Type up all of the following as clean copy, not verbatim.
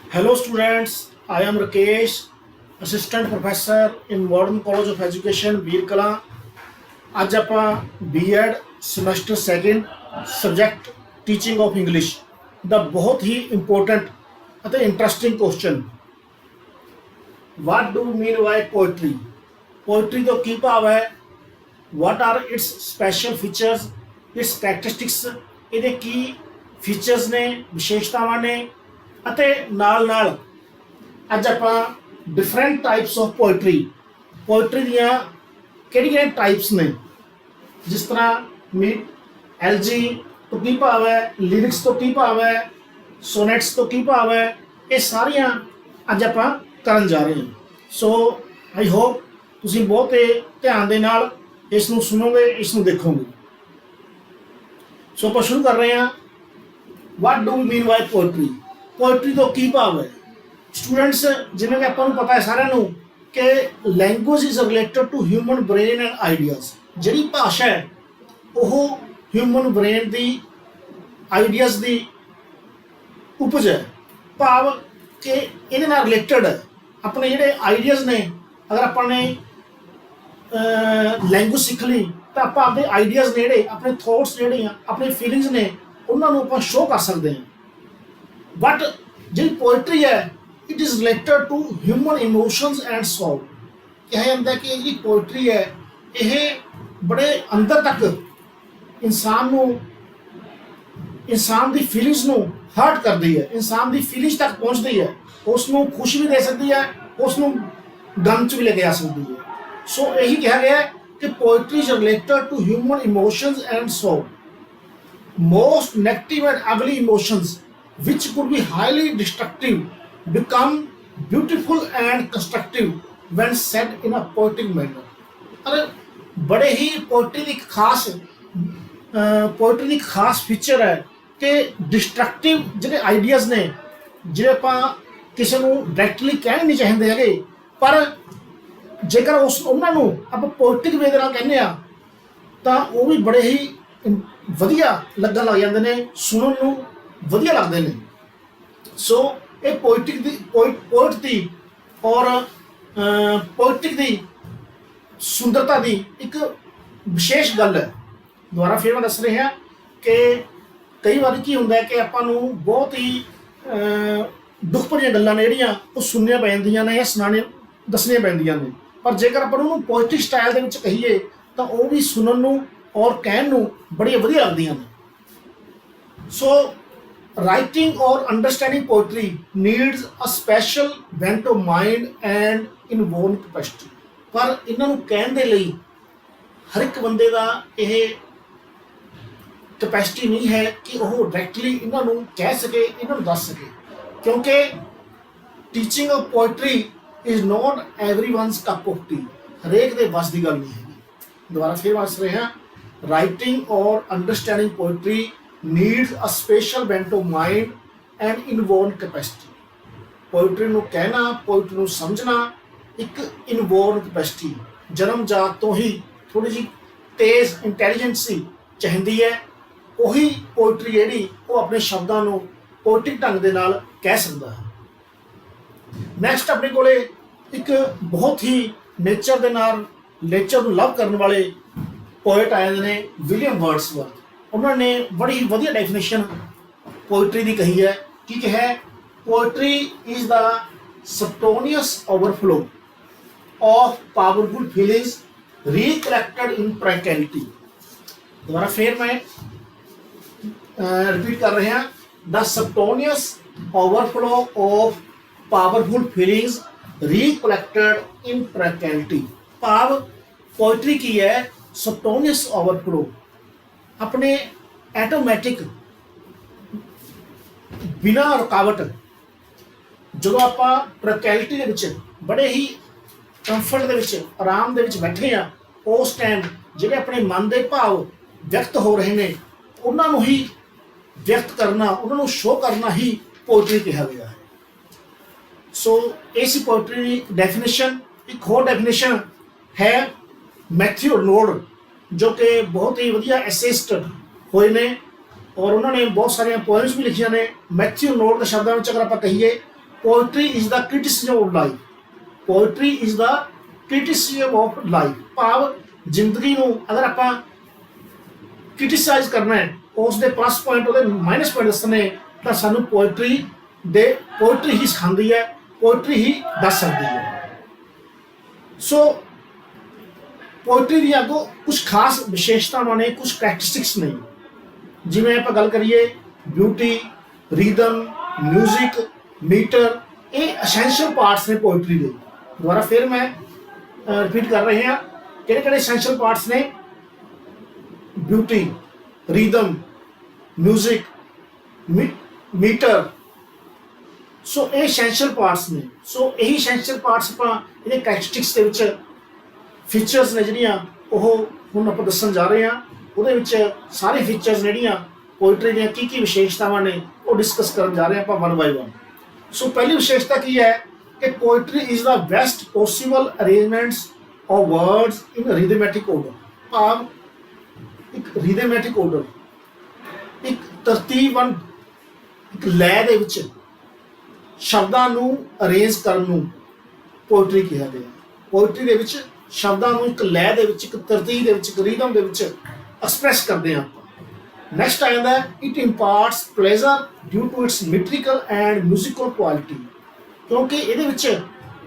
Hello students, I am Rakesh, Assistant Professor in Modern College of Education, ਵੀਰ ਕਲਾਂ। ਅੱਜ ਆਪਾਂ B.Ed semester second subject teaching of English ਦਾ ਬਹੁਤ ਹੀ important ਅਤੇ interesting question what do mean by poetry. Poetry ਤੋਂ ਕੀ ਭਾਵ ਹੈ, what are its special features, its characteristics, ਇਹਦੇ ਕੀ ਫੀਚਰਸ ਨੇ, ਵਿਸ਼ੇਸ਼ਤਾਵਾਂ ਨੇ, ਅਤੇ ਨਾਲ ਨਾਲ ਅੱਜ ਆਪਾਂ ਡਿਫਰੈਂਟ ਟਾਈਪਸ ਆਫ ਪੋਇਟਰੀ ਦੀਆਂ ਕਿਹੜੀਆਂ ਟਾਈਪਸ ਨੇ, ਜਿਸ ਤਰ੍ਹਾਂ LG ਤੋਂ ਕੀ ਭਾਵ ਹੈ, ਲਿਰਿਕਸ ਤੋਂ ਕੀ ਭਾਵ ਹੈ, ਸੋਨੈਟਸ ਤੋਂ ਕੀ ਭਾਵ ਹੈ, ਇਹ ਸਾਰੀਆਂ ਅੱਜ ਆਪਾਂ ਕਰਨ ਜਾ ਰਹੇ ਹਾਂ। ਸੋ ਆਈ ਹੋਪ ਤੁਸੀਂ ਬਹੁਤ ਧਿਆਨ ਦੇ ਨਾਲ ਇਸ ਨੂੰ ਸੁਣੋਗੇ, ਇਸ ਨੂੰ ਦੇਖੋਗੇ। ਸੋ ਆਪਾਂ ਸ਼ੁਰੂ ਕਰ ਰਹੇ ਹਾਂ। ਵਾਟ ਡੂ ਮੀਨ ਬਾਈ ਪੋਇਟਰੀ ਤੋਂ ਕੀ ਭਾਵ ਹੈ। ਸਟੂਡੈਂਟਸ, ਜਿਵੇਂ ਕਿ ਆਪਾਂ ਨੂੰ ਪਤਾ ਹੈ ਸਾਰਿਆਂ ਨੂੰ ਕਿ language is related to human brain and ideas. ਜਿਹੜੀ ਭਾਸ਼ਾ ਹੈ ਉਹ ਹਿਊਮਨ ਬ੍ਰੇਨ ਦੀ ਆਈਡੀਆਜ਼ ਦੀ ਉਪਜ ਹੈ, ਭਾਵ ਕਿ ਇਹਦੇ ਨਾਲ ਰਿਲੇਟਡ ਹੈ। ਆਪਣੇ ਜਿਹੜੇ ਆਈਡੀਆਜ਼ ਨੇ, ਅਗਰ ਆਪਾਂ ਨੇ ਲੈਂਗੁਏਜ ਸਿੱਖ ਲਈ ਤਾਂ ਆਪਾਂ ਆਪਣੇ ਆਈਡੀਆਜ਼ ਨੇ, ਜਿਹੜੇ ਆਪਣੇ ਥੋਟਸ ਜਿਹੜੇ ਆ, ਆਪਣੇ ਫੀਲਿੰਗਸ ਨੇ, ਉਹਨਾਂ ਨੂੰ ਆਪਾਂ ਸ਼ੋਅ ਕਰ ਸਕਦੇ ਹਾਂ। ਬਟ ਜਿਹੜੀ ਪੋਇਟਰੀ ਹੈ, it is related to human emotions and soul. ਕਿਹਾ ਜਾਂਦਾ ਕਿ ਜਿਹੜੀ ਪੋਇਟਰੀ ਹੈ ਇਹ ਬੜੇ ਅੰਦਰ ਤੱਕ ਇਨਸਾਨ ਦੀ ਫੀਲਿੰਗਸ ਨੂੰ ਹਰਟ ਕਰਦੀ ਹੈ, ਇਨਸਾਨ ਦੀ ਫੀਲਿੰਗਸ ਤੱਕ ਪਹੁੰਚਦੀ ਹੈ, ਉਸ ਨੂੰ ਖੁਸ਼ ਵੀ ਦੇ ਸਕਦੀ ਹੈ, ਉਸ ਨੂੰ ਗਮ 'ਚ ਵੀ ਲੈ ਕੇ ਆ ਸਕਦੀ ਹੈ। ਸੋ ਇਹੀ ਕਿਹਾ ਗਿਆ ਹੈ ਕਿ poetry is related to human emotions and soul. Most negative and ugly emotions which could be highly destructive become beautiful and constructive when said in a poetic manner। अरे बड़े ही पोइट्री की एक खास फीचर है कि डिस्ट्रक्टिव ਜਿਹੜੇ ideas ਨੇ, ਜਿਹੜੇ ਆਪਾਂ ਕਿਸੇ ਨੂੰ ਡਾਇਰੈਕਟਲੀ ਕਹਿ ਨਹੀਂ ਚਾਹੁੰਦੇ ਹੈਗੇ, ਪਰ ਜੇਕਰ ਉਹਨਾਂ ਨੂੰ ਆਪਾਂ ਪੋਇਟਿਕ ਵੇ ਦੇ ਨਾਲ ਕਹਿੰਦੇ ਆ ਤਾਂ ਉਹ ਵੀ ਬੜੇ ਹੀ ਵਧੀਆ ਲੱਗਣ ਲੱਗ ਜਾਂਦੇ ਨੇ, ਸੁਣਨ ਨੂੰ ਵਧੀਆ ਲੱਗਦੇ ਨੇ। ਸੋ ਇਹ ਪੋਇਟ ਦੀ ਔਰ ਪੋਇਟਿਕ ਦੀ ਸੁੰਦਰਤਾ ਦੀ ਇੱਕ ਵਿਸ਼ੇਸ਼ ਗੱਲ ਹੈ। ਦੁਬਾਰਾ ਫਿਰ ਮੈਂ ਦੱਸ ਰਿਹਾ ਕਿ ਕਈ ਵਾਰ ਕੀ ਹੁੰਦਾ ਹੈ ਕਿ ਆਪਾਂ ਨੂੰ ਬਹੁਤ ਹੀ ਦੁੱਖ ਭਰੀਆਂ ਗੱਲਾਂ ਨੇ ਜਿਹੜੀਆਂ ਉਹ ਸੁਣਨੀਆਂ ਪੈਂਦੀਆਂ ਨੇ ਜਾਂ ਦੱਸਣੀਆਂ ਪੈਂਦੀਆਂ ਨੇ, ਪਰ ਜੇਕਰ ਆਪਾਂ ਉਹਨੂੰ ਪੋਇਟਿਕ ਸਟਾਈਲ ਦੇ ਵਿੱਚ ਕਹੀਏ ਤਾਂ ਉਹ ਵੀ ਸੁਣਨ ਨੂੰ ਔਰ ਕਹਿਣ ਨੂੰ ਬੜੀਆਂ ਵਧੀਆ ਲੱਗਦੀਆਂ ਨੇ। ਸੋ writing or understanding poetry needs a special bent of mind and inborn capacity। ਪਰ ਇਹਨਾਂ ਨੂੰ ਕਹਿਣ ਦੇ ਲਈ ਹਰ ਇੱਕ ਬੰਦੇ ਦਾ ਇਹ ਕੈਪੈਸਿਟੀ ਨਹੀਂ ਹੈ ਕਿ ਉਹ ਡਾਇਰੈਕਟਲੀ ਇਹਨਾਂ ਨੂੰ ਕਹਿ ਸਕੇ, ਇਹਨਾਂ ਨੂੰ ਦੱਸ ਸਕੇ, ਕਿਉਂਕਿ teaching of poetry is not everyone's cup of tea. ਹਰੇਕ ਦੇ ਵੱਸ ਦੀ ਗੱਲ ਨਹੀਂ ਹੈਗੀ। ਦੁਬਾਰਾ ਫਿਰ ਦੱਸ ਰਹੇ ਹਾਂ, ਰਾਈਟਿੰਗ ਔਰ understanding poetry needs a special bent of mind and inborn capacity। Poetry ਨੂੰ ਕਹਿਣਾ, ਪੋਇਟਰੀ ਨੂੰ ਸਮਝਣਾ ਇੱਕ ਇਨਬੋਰਨ ਕੈਪੈਸਿਟੀ, ਜਨਮਜਾਤ ਤੋਂ ਹੀ ਥੋੜੀ ਜਿਹੀ ਤੇਜ਼ ਇੰਟੈਲੀਜੈਂਸੀ ਚਾਹੀਦੀ ਹੈ। ਉਹੀ ਪੋਇਟਰੀ ਜਿਹੜੀ ਉਹ ਆਪਣੇ ਸ਼ਬਦਾਂ ਨੂੰ ਪੋਇਟਿਕ ਢੰਗ ਦੇ ਨਾਲ ਕਹਿ ਸਕਦਾ ਹੈ। ਨੈਕਸਟ ਆਪਣੇ ਕੋਲੇ ਇੱਕ ਬਹੁਤ ਹੀ ਨੇਚਰ ਨੂੰ ਲਵ ਕਰਨ ਵਾਲੇ ਪੋਇਟ ਆਏ ਨੇ, ਵਿਲੀਅਮ ਵਰਡਸਵਰਥ। ਉਹਨਾਂ ਨੇ ਬੜੀ ਵਧੀਆ ਡੈਫੀਨੇਸ਼ਨ ਪੋਇਟਰੀ ਦੀ ਕਹੀ ਹੈ। ਕੀ ਕਿਹਾ? Poetry is the spontaneous overflow of powerful feelings recollected in practicality. ਦੁਬਾਰਾ ਫਿਰ ਮੈਂ ਰਿਪੀਟ ਕਰ ਰਿਹਾ, the spontaneous overflow of powerful feelings recollected in practicality. ਭਾਵ ਪੋਇਟਰੀ ਕੀ ਹੈ? ਸਪਟੋਨੀਅਸ ਓਵਰਫਲੋ, ਆਪਣੇ ਐਟੋਮੈਟਿਕ ਬਿਨਾਂ ਰੁਕਾਵਟ, ਜਦੋਂ ਆਪਾਂ ਪ੍ਰੈਕਟੀਕੈਲਿਟੀ ਦੇ ਵਿੱਚ ਬੜੇ ਹੀ ਕੰਫਰਟ ਦੇ ਵਿੱਚ, ਆਰਾਮ ਦੇ ਵਿੱਚ ਬੈਠੇ ਆ, ਉਸ ਟਾਈਮ ਜਿਹੜੇ ਆਪਣੇ ਮਨ ਦੇ ਭਾਵ ਵਿਅਕਤ ਹੋ ਰਹੇ ਨੇ ਉਹਨਾਂ ਨੂੰ ਹੀ ਵਿਅਕਤ ਕਰਨਾ, ਉਹਨਾਂ ਨੂੰ ਸ਼ੋਅ ਕਰਨਾ ਹੀ ਪੋਇਟਰੀ ਕਿਹਾ ਗਿਆ ਹੈ। ਸੋ ਇਹ ਸੀ ਪੋਇਟਰੀ ਦੀ ਡੈਫੀਨੇਸ਼ਨ। ਇੱਕ ਹੋਰ ਡੈਫੀਨੇਸ਼ਨ ਹੈ ਮੈਥਿਊ ਆਰਨੋਲਡ, ਜੋ ਕਿ ਬਹੁਤ ਹੀ ਵਧੀਆ ਐਸੇਇਸਟ ਹੋਏ ਨੇ ਔਰ ਉਹਨਾਂ ਨੇ ਬਹੁਤ ਸਾਰੀਆਂ ਪੋਇਮਸ ਵੀ ਲਿਖੀਆਂ ਨੇ। ਮੈਥਿਊ ਆਰਨੋਲਡ ਦੇ ਸ਼ਬਦਾਂ ਵਿੱਚ ਅਗਰ ਆਪਾਂ ਕਹੀਏ poetry is the criticism of life, poetry is the criticism of life, भाव जिंदगी नूं अगर आपां क्रिटिसाइज करना है, उसके प्लस पॉइंट और माइनस पॉइंट दसने, तो सानू पोइट्री ही सिखाती है, पोइट्री ही दस सकती है। सो पोइट्री दी अगों कुछ खास विशेषतावां ने, कुछ करैक्टरिस्टिक्स ने, जिवें आपां गल करिए ब्यूटी, रिदम, म्यूजिक, मीटर, ये असैंशियल पार्ट्स ने पोइट्री के। दोबारा फिर मैं रिपीट कर रहे हैं, किहड़े असैंशियल पार्ट्स ने? Beauty, rhythm, music, metre. So ये essential पार्ट्स ने। सो यही essential पार्ट्स आपां इहदे करैक्टरिस्टिक्स दे विच फीचर्स ने जिहड़ियां ओह हुण आपां दस्सण जा रहे हां। उहदे विच सारे फीचर्स जिहड़ियां पोइट्री दीयां की विशेषतावां ने वो डिस्कस करन जा रहे हैं आपां वन बाय वन। सो पहली विशेषता की है कि poetry is the best possible arrangements of words in rhythmic order. भाव एक रिदमेटिक ऑर्डर, एक तरतीबन, एक लय दे विच शब्दां नूं अरेंज करन नूं पोइट्री कहा गया। पोइट्री दे विच शब्दां नूं एक लय दे विच, एक तरतीब दे विच, एक रिदम दे विच एक्सप्रैस करदे हां आपां। नैक्सट आ जांदा है it imparts pleasure due to its metrical and musical quality, क्योंकि इहदे विच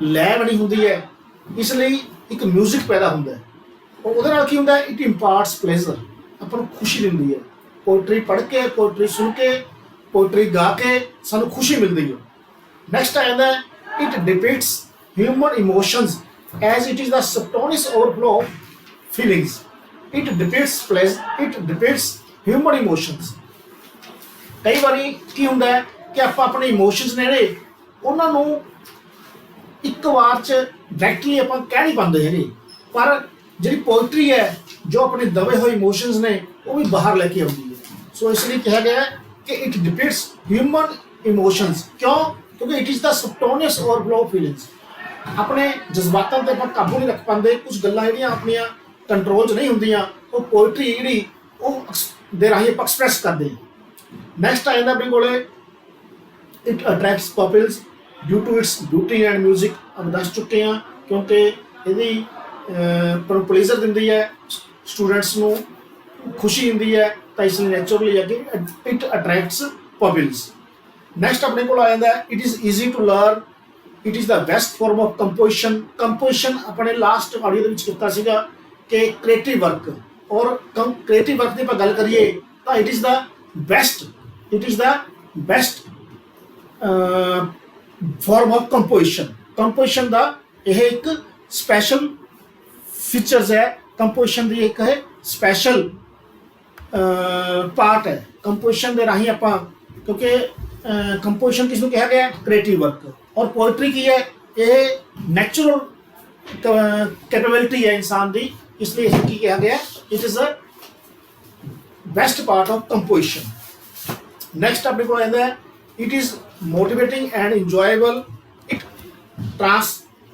लय बनी हुंदी है, इसलिए एक म्यूजिक पैदा हुंदा है। और उहदे नाल की हुंदा है? इट इंपार्ट्स प्लेजर, आपां नूं खुशी दिंदी है। पोइट्री पढ़ के, पोइट्री सुन के, पोइट्री गा के सानूं खुशी मिलती है। नेक्स्ट आ जाता है it depicts human emotions as it is the spontaneous overflow of feelings. It depicts human emotions. कई बारी की हुंदा है कि आपां अपने इमोशंस ने ਜਿਹੜੇ ਉਹਨਾਂ ਨੂੰ ਇੱਕ ਵਾਰ ਚ ਡਾਇਰੈਕਟਲੀ ਆਪਾਂ ਕਹਿ ਨਹੀਂ ਪਾਉਂਦੇ ਹੈਗੇ, ਪਰ ਜਿਹੜੀ ਪੋਇਟਰੀ ਹੈ ਜੋ ਆਪਣੇ ਦਬੇ ਹੋਏ ਇਮੋਸ਼ਨਸ ਨੇ ਉਹ ਵੀ ਬਾਹਰ ਲੈ ਕੇ ਆਉਂਦੀ ਹੈ। ਸੋ ਇਸ ਲਈ ਕਿਹਾ ਗਿਆ ਹੈ ਕਿ ਇਟ ਡਿਪਿਕਟਸ ਹਿਊਮਨ ਇਮੋਸ਼ਨਸ। ਕਿਉਂ? क्योंकि it is the spontaneous overflow of feelings. अपने जज्बातों पर आप काबू नहीं रख पाते, कुछ गल्लां जिहड़ियां अपनियां कंट्रोल च नहीं होंदियां, वो पोइट्री जिहड़ी वो दे राही आप एक्सप्रैस करते हैं। नैक्सट आ जाता अपने कोले it attracts peoples due to its beauty and music. अब दस चुके हैं क्योंकि यदि प्लेजर दिंदी है, स्टूडेंट्स नूं खुशी दिंदी है, तो इसलिए नैचुरली अगे इट अट्रैक्ट्स पीपल्स। नैक्सट अपने को आ जाता है it is easy to learn, it is the best form of composition. Composition अपने लास्ट ऑडियो के किया सीगा कि क्रिएटिव वर्क, और क्रिएटिव वर्क की आप गल करिए तो it is the best form of composition. Composition का यह एक स्पैशल फीचर्स है, कंपोजिशन की एक है स्पैशल पार्ट है। कंपोजिशन के राही आप, क्योंकि कंपोजिशन किसनूं कहा गया? Creative work. और पोइट्री की है ये नैचुरल कैपेबिलिटी है इंसान की, इसलिए इसे की कहा गया? It is a best part of composition. Next अपने को आता है it is motivating and enjoyable.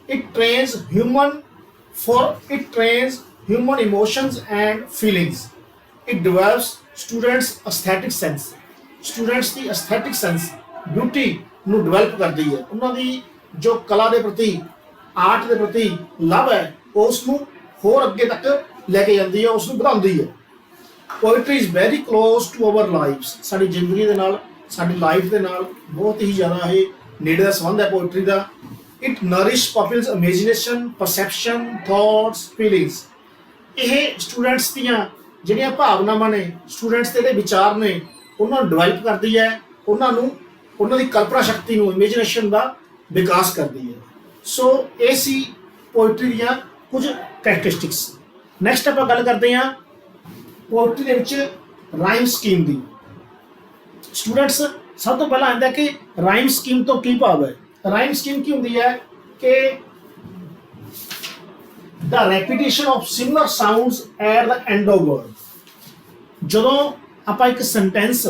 It trains human emotions and feelings. It develops students aesthetic sense. Students की एस्थेटिक सेंस ब्यूटी नूं डिवेलप करती है, उन्होंने जो कला के प्रति, आर्ट के प्रति लव है उसनूं होर अगे तक लैके जाती है, उसनूं बढ़ाती है। Poetry is very close to our lifes. साडी जिंदगी दे नाल, साडी लाइफ के नाल बहुत ही ज़्यादा ये नेड़े का संबंध है पोइट्री का। It nourish peoples imagination, perception, thoughts, feelings. ये स्टूडेंट्स दियां जिहड़ियां भावनावां ने, स्टूडेंट्स के विचार ने, उन्होंने डिवेलप करती है, उन्होंने कल्पना शक्ति, इमेजिनेशन का विकास करती है। सो ये सी पोइट्री दियां कुछ करैक्टरिस्टिक्स। नैक्सट आप गल करते हैं पोइट्री के विच राइम स्कीम की। स्टूडेंट्स सब तो पहला आंदा कि राइम स्कीम तो की भाव है? राइम स्कीम की होंदी है कि the repetition of similar sounds at the end of word. जदों आप एक सेंटेंस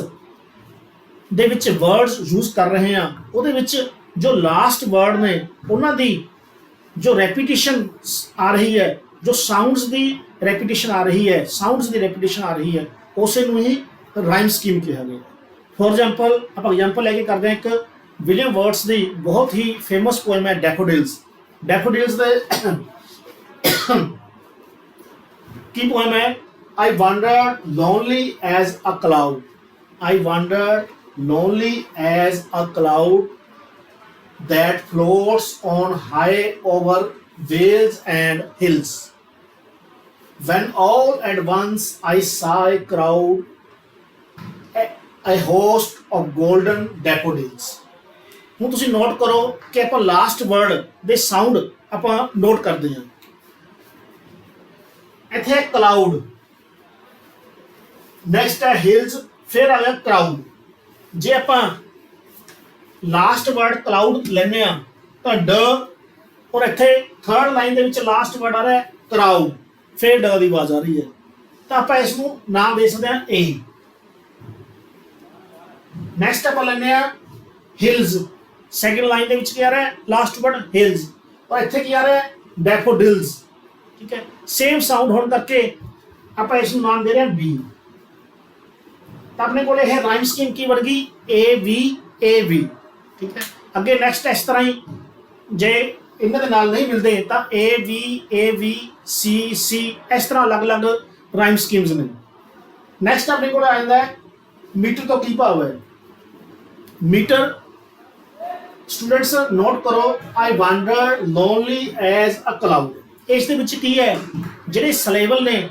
दे विच वर्ड्स यूज कर रहे हैं, उहदे विच जो लास्ट वर्ड ने उन्होंने जो रेपिटेशन आ रही है, जो साउंड्स की रेपिटेशन आ रही है, उसे ही राइम स्कीम कहा गया। फॉर एग्जाम्पल आप एग्जाम्पल लैके करते हैं एक ਵਿਲੀਅਮ ਵਰਡਸ ਦੀ ਬਹੁਤ ਹੀ ਫੇਮਸ ਪੋਇਮ ਹੈ ਡੈਫੋਡਿਲਸ। ਡੈਫੋਡਿਲਸ ਦੇ ਕੀ ਪੋਇਮ ਹੈ? I wandered lonely as a cloud. I wandered lonely as a cloud that floats on high over vales and hills. When all at once I saw a crowd, a host of golden daffodils. ਹੁਣ ਤੁਸੀਂ note ਕਰੋ ਕਿ ਆਪਾਂ last word ਦੇ sound ਆਪਾਂ note ਕਰਦੇ ਹਾਂ। ਇੱਥੇ ਕਲਾਊਡ, ਨੈਕਸਟ ਹੈ ਹਿਲਸ, ਫਿਰ ਆ ਗਿਆ ਕਰਾਊਡ। ਜੇ ਆਪਾਂ ਲਾਸਟ ਵਰਡ ਕਲਾਊਡ ਲੈਂਦੇ ਆ ਤਾਂ ਡ, ਔਰ ਇੱਥੇ ਥਰਡ ਲਾਈਨ ਦੇ ਵਿੱਚ ਲਾਸਟ ਵਰਡ ਆ ਰਿਹਾ ਕਰਾਊਡ, ਫਿਰ ਡ ਦੀ ਆਵਾਜ਼ ਆ ਰਹੀ ਹੈ, ਤਾਂ ਆਪਾਂ ਇਸ ਨੂੰ ਨਾਮ ਦੇ ਸਕਦੇ ਹਾਂ ਏ। ਨੈਕਸਟ ਆਪਾਂ ਲੈਂਦੇ ਆ ਹਿਲਸ, ਸੈਕਿੰਡ ਲਾਈਨ ਦੇ ਵਿੱਚ ਕੀ ਆ ਰਿਹਾ ਲਾਸਟ ਵਰਡ ਹਿਲਸ, ਔਰ ਇੱਥੇ ਕੀ ਆ ਰਿਹਾ ਡੈਫੋਡਿਲਸ। ਠੀਕ ਹੈ, ਸੇਮ ਸਾਊਂਡ ਹੋਣ ਕਰਕੇ ਆਪਾਂ ਇਸ ਨੂੰ ਨਾਮ ਦੇ ਰਹੇ ਹਾਂ ਬੀ। ਤਾਂ ਆਪਣੇ ਕੋਲ ਇਹ ਰਾਈਮ ਸਕੀਮ ਕੀ ਬਣ ਗਈ? ਏ ਵੀ ਏ ਵੀ। ਠੀਕ ਹੈ, ਅੱਗੇ ਨੈਕਸਟ ਇਸ ਤਰ੍ਹਾਂ ਹੀ ਜੇ ਇਹਨਾਂ ਦੇ ਨਾਲ ਨਹੀਂ ਮਿਲਦੇ ਤਾਂ ਏ ਵੀ ਸੀ ਸੀ, ਇਸ ਤਰ੍ਹਾਂ ਅਲੱਗ-ਅਲੱਗ ਰਾਈਮ ਸਕੀਮਸ ਨੇ। ਨੈਕਸਟ ਆਪਣੇ ਕੋਲ ਆ ਜਾਂਦਾ ਹੈ ਮੀਟਰ ਤੋਂ ਕੀ ਭਾਵ ਹੈ? ਮੀਟਰ ਸਟੂਡੈਂਟਸ ਨੋਟ ਕਰੋ, I wander lonely as a cloud. ਇਸ ਦੇ ਵਿੱਚ ਕੀ ਹੈ, ਜਿਹੜੇ ਸਿਲੇਬਲ ਨੇ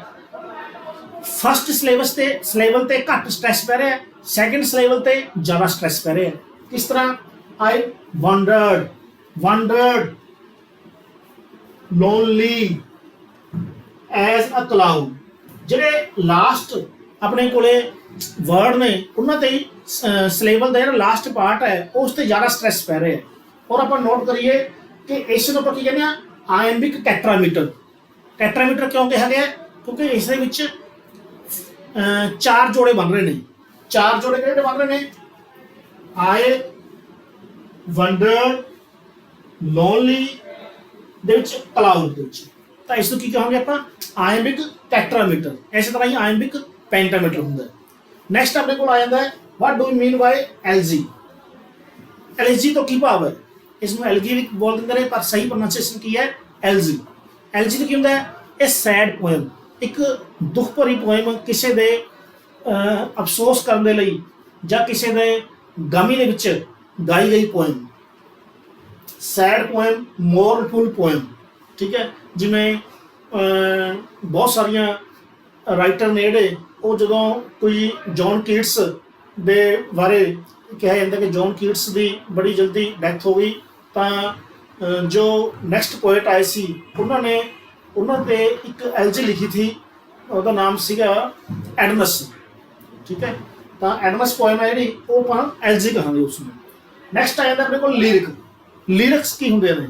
ਫਸਟ ਸਿਲੇਬਲ ਤੇ ਘੱਟ ਸਟ੍ਰੈਸ ਪੈ ਰਿਹਾ, ਸੈਕਿੰਡ ਸਿਲੇਬਲ ਤੇ ਜ਼ਿਆਦਾ ਸਟ੍ਰੈਸ ਪੈ ਰਿਹਾ। ਕਿਸ ਤਰ੍ਹਾਂ? ਆਈ ਵਾਂਡਰਡ ਲੋਨਲੀ ਐਜ਼ ਅ ਕਲਾਊਡ। ਜਿਹੜੇ ਲਾਸਟ ਆਪਣੇ ਕੋਲੇ ਵਰਡ ਨੇ ਉਹਨਾਂ ਤੇ ਸਿਲੇਬਲ ਦਾ ਜਿਹੜਾ ਲਾਸਟ ਪਾਰਟ ਹੈ ਉਸ ਤੇ ਜ਼ਿਆਦਾ ਸਟ੍ਰੈਸ ਪੈ ਰਿਹਾ। ਔਰ ਆਪਾਂ ਨੋਟ ਕਰੀਏ ਕਿ ਇਸ ਨੂੰ ਆਪਾਂ ਕੀ ਕਹਿੰਦੇ ਆ? ਆਇੰਬਿਕ ਟੈਟਰਾਮੀਟਰ। ਟੈਟਰਾਮੀਟਰ ਕਿਉਂ ਕਿਹਾ ਗਿਆ? ਕਿਉਂਕਿ ਇਸ ਦੇ ਵਿੱਚ ਚਾਰ ਜੋੜੇ ਬਣ ਰਹੇ ਨੇ। ਚਾਰ ਜੋੜੇ ਕਿਹੜੇ ਬਣ ਰਹੇ ਨੇ? ਆਈ ਵੰਡਰ ਲੋਨਲੀ ਦੇ ਵਿੱਚ ਕਲਾਊਡ ਦੇ ਵਿੱਚ, ਤਾਂ ਇਸ ਨੂੰ ਕੀ ਕਹਾਂਗੇ ਆਪਾਂ? ਆਇੰਬਿਕ ਟੈਟਰਾਮੀਟਰ। ਇਸੇ ਤਰ੍ਹਾਂ ਹੀ ਆਇੰਬਿਕ ਪੈਂਟਾਮੀਟਰ ਹੁੰਦਾ ਹੈ। ਨੈਕਸਟ ਆਪਣੇ ਕੋਲ ਆ ਜਾਂਦਾ ਹੈ what do you mean by LG. LG ਤੋਂ ਕੀ ਭਾਵ ਹੈ? ਇਸ ਨੂੰ ਐਲਜੀ ਵੀ ਬੋਲ ਦਿੰਦੇ ਨੇ, ਪਰ ਸਹੀ ਪ੍ਰੋਨਾਂਸੀਏਸ਼ਨ ਕੀ ਹੈ? ਐਲਜੀ। ਐਲਜੀ ਦਾ ਕੀ ਹੁੰਦਾ ਹੈ? ਇਹ ਸੈਡ ਪੋਇਮ, ਇੱਕ ਦੁੱਖ ਭਰੀ ਪੋਇਮ, ਕਿਸੇ ਦੇ ਅਫਸੋਸ ਕਰਨ ਦੇ ਲਈ ਜਾਂ ਕਿਸੇ ਦੇ ਗਮੀ ਦੇ ਵਿੱਚ ਗਾਈ ਗਈ poem. Sad poem, mournful poem. ਠੀਕ ਹੈ, ਜਿਵੇਂ ਬਹੁਤ ਸਾਰੀਆਂ ਰਾਈਟਰ ਨੇ ਜਿਹੜੇ ਉਹ ਜਦੋਂ ਕੋਈ ਜੌਨ ਕੀਟਸ ਦੇ ਬਾਰੇ ਕਿਹਾ ਜਾਂਦਾ ਕਿ ਜੌਨ ਕੀਟਸ ਦੀ ਬੜੀ ਜਲਦੀ ਡੈਥ ਹੋ ਗਈ, ਤਾਂ ਜੋ ਨੈਕਸਟ ਪੋਇਟ ਆਏ ਸੀ ਉਹਨਾਂ ਤੇ ਇੱਕ ਐਲਜੀ ਲਿਖੀ ਥੀ, ਉਹਦਾ ਨਾਮ ਸੀਗਾ ਐਡਮਸ। ਠੀਕ ਹੈ, ਤਾਂ ਐਡਮਸ ਪੋਇਮ ਹੈ ਜਿਹੜੀ ਉਹ ਆਪਾਂ ਐਲਜੀ ਕਹਾਂਗੇ ਉਸਨੂੰ। ਨੈਕਸਟ ਆ ਜਾਂਦਾ ਆਪਣੇ ਕੋਲ ਲਿਰਿਕ। ਲਿਰਿਕਸ ਕੀ ਹੁੰਦੇ ਨੇ?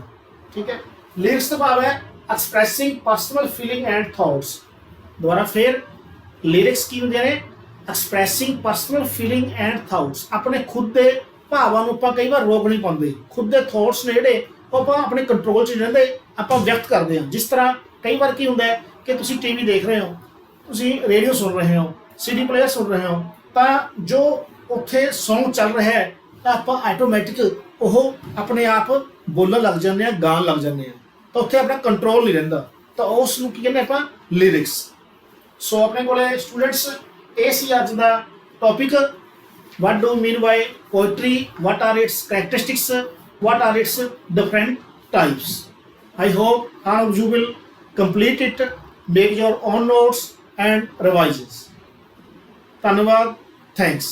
ਠੀਕ ਹੈ, ਲਿਰਿਕਸ ਦਾ ਭਾਵ ਹੈ expressing personal feeling and thoughts. ਦੁਬਾਰਾ ਫਿਰ ਲਿਰਿਕਸ ਕੀ ਹੁੰਦੇ ਨੇ? Expressing personal feeling and thoughts. ਆਪਣੇ ਖੁਦ ਦੇ ਭਾਵਾਂ ਨੂੰ ਆਪਾਂ ਕਈ ਵਾਰ ਰੋਕ ਨਹੀਂ ਪਾਉਂਦੇ, ਖੁਦ ਦੇ ਥਾਟਸ ਨੇ ਜਿਹੜੇ ਉਹ ਆਪਾਂ ਆਪਣੇ ਕੰਟਰੋਲ 'ਚ ਨਹੀਂ ਰਹਿੰਦੇ, ਆਪਾਂ ਵਿਅਕਤ ਕਰਦੇ ਹਾਂ। ਜਿਸ ਤਰ੍ਹਾਂ ਕਈ ਵਾਰ ਕੀ ਹੁੰਦਾ ਹੈ ਕਿ ਤੁਸੀਂ ਟੀਵੀ ਦੇਖ ਰਹੇ ਹੋ, ਤੁਸੀਂ ਰੇਡੀਓ ਸੁਣ ਰਹੇ ਹੋ, CD ਪਲੇਅਰ ਸੁਣ ਰਹੇ ਹੋ, ਤਾਂ ਜੋ ਉੱਥੇ ਸੌਂਗ ਚੱਲ ਰਿਹਾ ਹੈ ਤਾਂ ਆਪਾਂ ਆਟੋਮੈਟਿਕ ਉਹ ਆਪਣੇ ਆਪ ਬੋਲਣ ਲੱਗ ਜਾਂਦੇ ਹਾਂ, ਗਾਣ ਲੱਗ ਜਾਂਦੇ ਹਾਂ, ਤਾਂ ਉੱਥੇ ਆਪਣਾ ਕੰਟਰੋਲ ਨਹੀਂ ਰਹਿੰਦਾ, ਤਾਂ ਉਸ ਨੂੰ ਕੀ ਕਹਿੰਦੇ ਆਪਾਂ? ਲਿਰਿਕਸ। ਸੋ ਆਪਣੇ ਕੋਲੇ ਸਟੂਡੈਂਟਸ ਇਹ ਸੀ ਅੱਜ ਦਾ topic, what do you mean by poetry, what are its characteristics, what are its different types. I hope all of you will complete it, make your own notes and revises. ਧੰਨਵਾਦ, thanks.